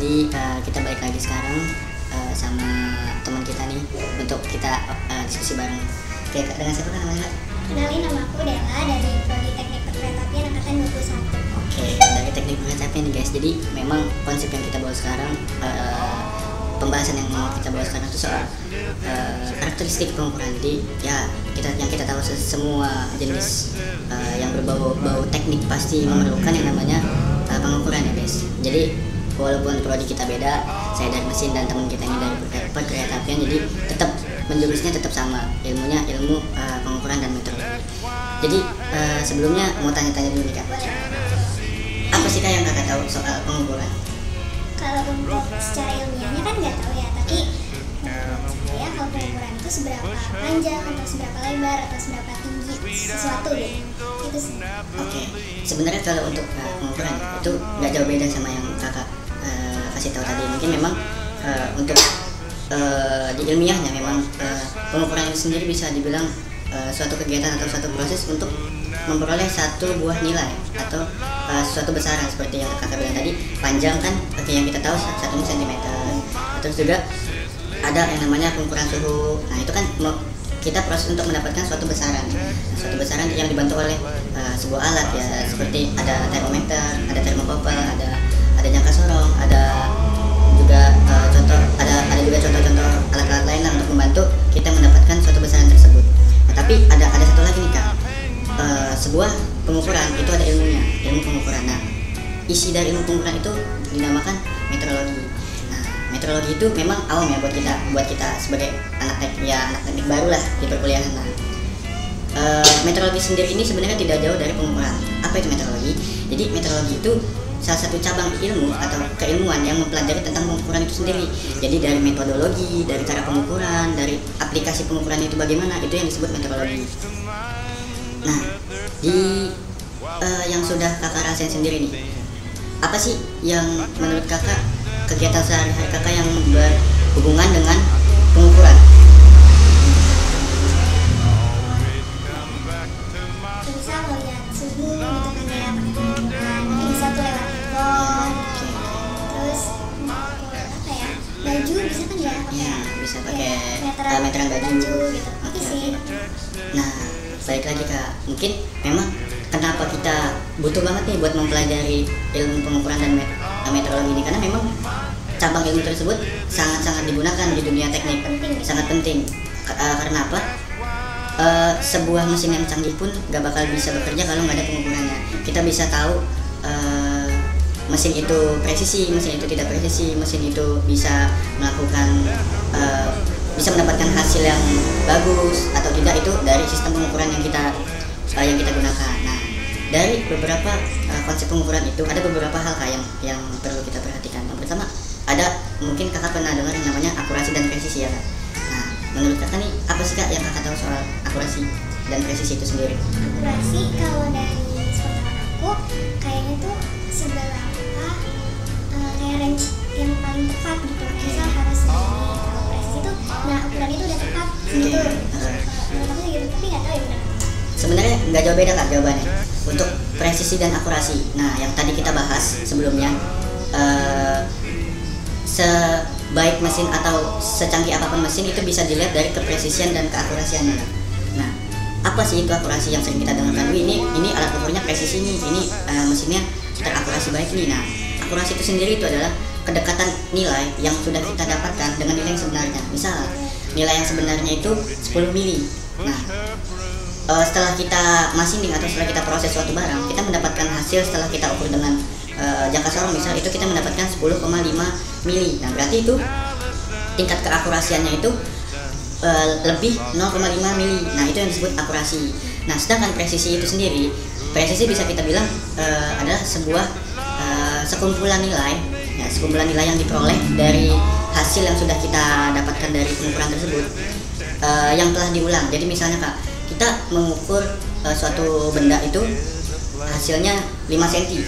Jadi kita balik lagi sekarang sama teman kita nih untuk kita diskusi bareng. Oke, dengan siapa kan namanya? Kenalin, nama aku Della dari Prodi Teknik Perkeretaapian angkatan 21. Oke, dari Teknik Perkeretaapian nih guys. Jadi memang konsep yang kita bawa sekarang, pembahasan yang mau kita bawa sekarang itu soal karakteristik pengukuran. Jadi ya yang kita tahu semua jenis yang berbau teknik pasti memerlukan yang namanya pengukuran ya guys. Jadi walaupun prodi kita beda, saya dari mesin dan teman kita ini dari perkeretaapian, jadi tetap menjurusnya tetap sama, ilmunya ilmu pengukuran dan metodologi. Jadi sebelumnya mau tanya-tanya dulu nih Kak, apa sih Kak yang Kakak tahu soal pengukuran? Kalau untuk secara ilmiahnya kan nggak tahu ya, tapi menurut saya kalau pengukuran itu seberapa panjang atau seberapa lebar atau seberapa tinggi sesuatu gitu. Itu sih. Oke, sebenarnya kalau untuk pengukuran itu nggak jauh beda sama yang Kakak kasih tahu tadi. Mungkin memang untuk di ilmiahnya memang pengukuran itu sendiri bisa dibilang suatu kegiatan atau suatu proses untuk memperoleh satu buah nilai atau suatu besaran seperti yang Kakak bilang tadi. Panjang kan, yang kita tahu 1 cm. Terus juga ada yang namanya pengukuran suhu. Nah itu kan kita proses untuk mendapatkan suatu besaran. Suatu besaran yang dibantu oleh sebuah alat ya, seperti ada termometer, ada termokopel, ada jangka sorong, ada juga contoh-contoh alat-alat lain lah untuk membantu kita mendapatkan suatu besaran tersebut. Nah, tapi ada satu lagi nih Kak, sebuah pengukuran itu ada ilmunya, ilmu pengukuran. Nah, isi dari ilmu pengukuran itu dinamakan metrologi. Nah, metrologi itu memang awam ya buat kita sebagai anak teknik baru lah di perkuliahan. Nah, metrologi sendiri ini sebenarnya tidak jauh dari pengukuran. Apa itu metrologi? Jadi metrologi itu salah satu cabang ilmu atau keilmuan yang mempelajari tentang pengukuran itu sendiri. Jadi dari metodologi, dari cara pengukuran, dari aplikasi pengukuran itu bagaimana, itu yang disebut metrologi. Nah, di yang sudah Kakak rasain sendiri nih, apa sih yang menurut Kakak kegiatan sehari-hari Kakak yang berhubungan dengan pengukuran? Bisa melihat suhu gitu kan ya, pakai pengukuran. Nanti bisa tuh lewat handphone. Terus apa ya, baju bisa kan ya, Iya, bisa pakai meteran baju gitu. Oke sih. Nah, balik lagi Kak, mungkin memang kenapa kita butuh banget nih buat mempelajari ilmu pengukuran dan metrologi ini, karena memang cabang ilmu tersebut sangat-sangat digunakan di dunia teknik, sangat penting. Karena apa? Sebuah mesin yang canggih pun gak bakal bisa bekerja kalau nggak ada pengukurannya. Kita bisa tahu mesin itu presisi, mesin itu tidak presisi, mesin itu bisa melakukan bisa mendapatkan hasil yang bagus atau tidak, itu dari sistem pengukuran yang kita gunakan. Nah, dari beberapa konsep pengukuran itu ada beberapa hal Kak yang perlu kita perhatikan. Yang pertama, ada mungkin Kakak pernah dengar yang namanya akurasi dan presisi ya Kak. Nah, menurut Kakak nih, apa sih Kak yang Kakak tahu soal akurasi dan presisi itu sendiri? Akurasi kalau dari sepengetahuan aku kayaknya tuh seberapa kayak range yang paling tepat gitu. Misal harus segini. Kalau presisi tuh, nah ukuran itu udah tepat gitu. Menurut aku gitu, tapi nggak tahu ya benar. Sebenarnya nggak jauh beda Kak jawabannya untuk presisi dan akurasi. Nah, yang tadi kita bahas sebelumnya, sebaik mesin atau secanggih apapun mesin itu bisa dilihat dari kepresisian dan keakurasiannya. Nah, apa sih itu akurasi yang sering kita dengarkan? Ini alat ukurnya presisi nih, ini mesinnya terakurasi baik nih. Nah, akurasi itu sendiri itu adalah kedekatan nilai yang sudah kita dapatkan dengan nilai yang sebenarnya. Misal, nilai yang sebenarnya itu 10 mili. Nah, setelah kita machining atau setelah kita proses suatu barang, kita mendapatkan hasil setelah kita ukur dengan jangka sorong misal, itu kita mendapatkan 10,5 mili. Nah, berarti itu tingkat keakurasiannya itu lebih 0,5 mili. Nah, itu yang disebut akurasi. Nah, sedangkan presisi itu sendiri, presisi bisa kita bilang adalah sebuah sekumpulan nilai yang diperoleh dari hasil yang sudah kita dapatkan dari pengukuran tersebut, yang telah diulang. Jadi misalnya Kak, kita mengukur suatu benda itu hasilnya 5 cm.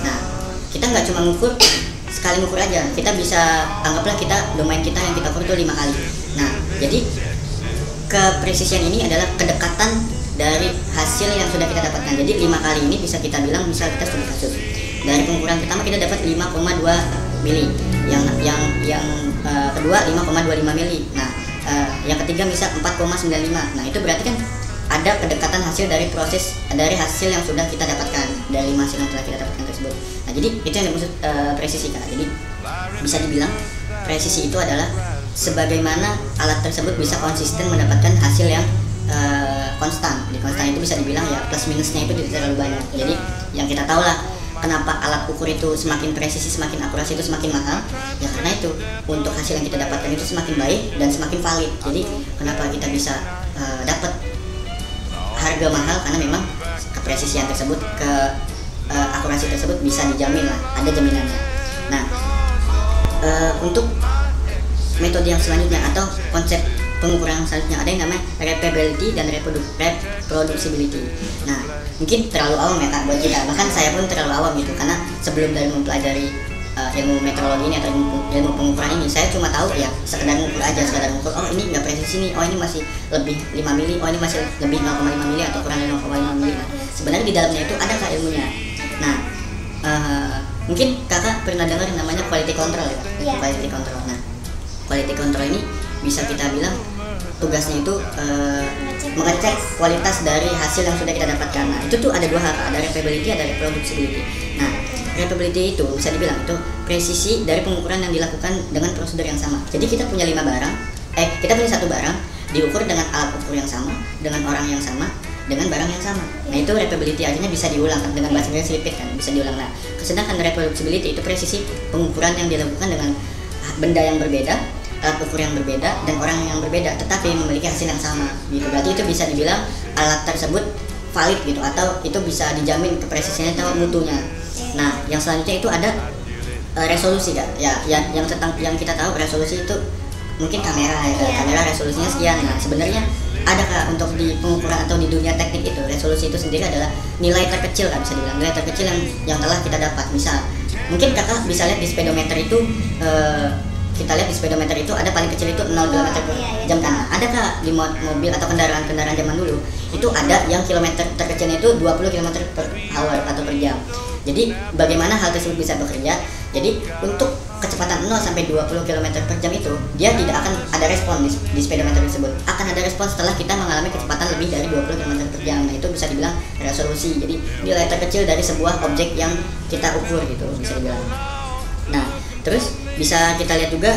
Nah, kita nggak cuma mengukur sekali mengukur aja, kita bisa anggaplah domain kita yang kita ukur itu 5 kali. Nah, jadi kepresisian ini adalah kedekatan dari hasil yang sudah kita dapatkan. Jadi 5 kali ini bisa kita bilang, misal kita studi kasus, dari pengukuran pertama kita dapat 5,2 mili. Yang kedua 5,25 mili. Nah, yang ketiga misal 4,95. Nah, itu berarti kan ada kedekatan hasil dari hasil yang sudah kita dapatkan, dari 5 hasil yang telah kita dapatkan tersebut. Nah, jadi itu yang dimaksud presisi, Kak. Jadi bisa dibilang presisi itu adalah sebagaimana alat tersebut bisa konsisten mendapatkan hasil yang konstan. Di konstan itu bisa dibilang ya plus minusnya itu tidak terlalu banyak. Jadi yang kita tahu lah kenapa alat ukur itu semakin presisi, semakin akurasi itu semakin mahal. Ya karena itu untuk hasil yang kita dapatkan itu semakin baik dan semakin valid. Jadi kenapa kita bisa dapat harga mahal, karena memang kepresisian tersebut, akurasi tersebut bisa dijamin lah, ada jaminannya. Nah, untuk metode yang selanjutnya atau konsep pengukuran yang selanjutnya ada yang namanya repeatability dan reproducibility. Nah, mungkin terlalu awam ya Kak buat kita, bahkan saya pun terlalu awam gitu, karena sebelum dari mempelajari ilmu metrologi ini atau ilmu pengukuran ini, saya cuma tahu ya sekedar ngukur aja, sekedar ngukur, oh ini nggak presisi nih, oh ini masih lebih 5 mili, oh ini masih lebih 0,5 mili atau kurang 0,5 mili. Nah, sebenarnya di dalamnya itu ada Kak ilmunya. Nah, mungkin Kakak pernah dengar yang namanya quality control ya? Yeah. Quality control. Nah, quality control ini bisa kita bilang tugasnya itu mengecek kualitas dari hasil yang sudah kita dapatkan. Nah, itu tuh ada dua hal, ada repeatability, ada reproducibility. Nah, repeatability itu bisa dibilang itu presisi dari pengukuran yang dilakukan dengan prosedur yang sama. Jadi kita punya 5 barang, kita punya 1 barang diukur dengan alat ukur yang sama, dengan orang yang sama, dengan barang yang sama. Nah, itu repeatability artinya bisa diulang kan, dengan bahasa Inggris repeat kan, bisa diulang. Nah, sedangkan reproducibility itu presisi pengukuran yang dilakukan dengan benda yang berbeda, alat ukur yang berbeda, dan orang yang berbeda, tetapi memiliki hasil yang sama gitu. Berarti itu bisa dibilang alat tersebut valid gitu, atau itu bisa dijamin kepresisiannya atau mutunya. Nah, yang selanjutnya itu ada resolusi Kak. Ya, yang kita tahu resolusi itu mungkin kamera ya. Kamera resolusinya sekian. Nah, sebenarnya ada Kak untuk di pengukuran atau di dunia teknik itu, resolusi itu sendiri adalah nilai terkecil Kak, bisa dibilang nilai terkecil yang telah kita dapat. Misal mungkin Kakak bisa lihat di speedometer itu, kita lihat di speedometer itu ada paling kecil itu 0 km per jam kan. Ada Kak di mobil atau kendaraan zaman dulu itu ada yang kilometer terkecilnya itu 20 km per hour atau per jam. Jadi bagaimana hal tersebut bisa bekerja? Jadi untuk kecepatan 0 sampai 20 km per jam itu dia tidak akan ada respon di speedometer tersebut. Akan ada respon setelah kita mengalami kecepatan lebih dari 20 km per jam. Nah, itu bisa dibilang resolusi. Jadi nilai terkecil dari sebuah objek yang kita ukur gitu, bisa dibilang. Nah, terus bisa kita lihat juga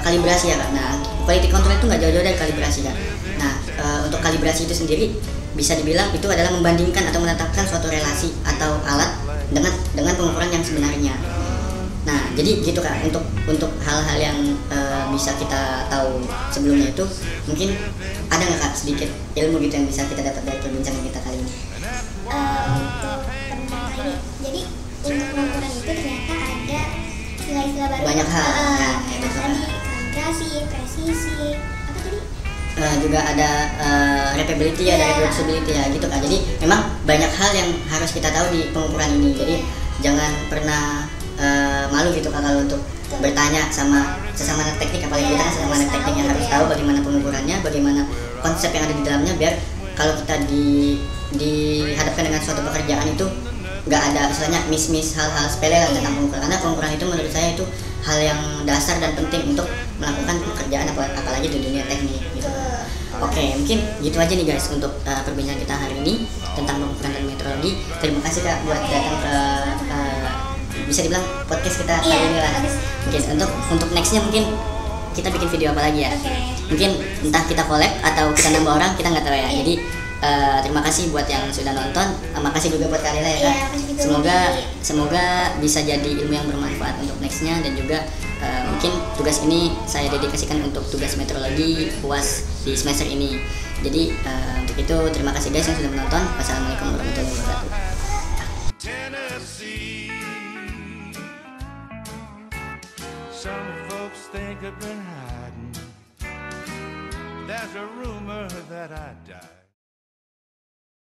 kalibrasi ya Kak. Nah, quality control itu nggak jauh-jauh dari kalibrasi Kak. Nah, untuk kalibrasi itu sendiri bisa dibilang itu adalah membandingkan atau menetapkan suatu relasi atau alat dengan pengukuran yang sebenarnya. Nah, jadi gitu Kak, untuk hal-hal yang bisa kita tahu sebelumnya itu, mungkin ada nggak Kak sedikit ilmu gitu yang bisa kita dapat dari perbincangan kita kali ini? Untuk perbincangan kali ini, jadi untuk pengukuran itu ternyata ada istilah-istilah baru. Banyak hal. Nah, itu tadi kalibrasi, presisi, apa tadi? Juga ada repeatability, ada reproducibility ya gitu Kak. Jadi memang banyak hal yang harus kita tahu di pengukuran ini. Jadi jangan pernah malu gitu Kak kalau untuk bertanya sama sesama anak teknik, apalagi kita kan sesama anak teknik yang harus tahu bagaimana pengukurannya, bagaimana konsep yang ada di dalamnya, biar kalau kita dihadapkan dengan suatu pekerjaan itu nggak ada istilahnya miss hal-hal sepele lah tentang pengukuran. Karena pengukuran itu menurut saya itu hal yang dasar dan penting untuk melakukan pekerjaan apalagi di dunia teknik gitu. Oke, mungkin gitu aja nih guys untuk perbincangan kita hari ini tentang pengukuran dan metrologi. Terima kasih Kak buat datang ke bisa dibilang podcast kita kali ini lah. Mungkin untuk nextnya mungkin kita bikin video apa lagi ya. Mungkin entah kita collab atau kita nambah orang, kita nggak tahu ya. Jadi terima kasih buat yang sudah nonton. Makasih juga buat Kak Lila ya. Semoga bisa jadi ilmu yang bermanfaat untuk nextnya, dan juga mungkin tugas ini saya dedikasikan untuk tugas metrologi UAS di semester ini. Jadi untuk itu terima kasih guys yang sudah menonton. Wassalamualaikum warahmatullahi wabarakatuh. Some folks think I've been hiding. There's a rumor that I died.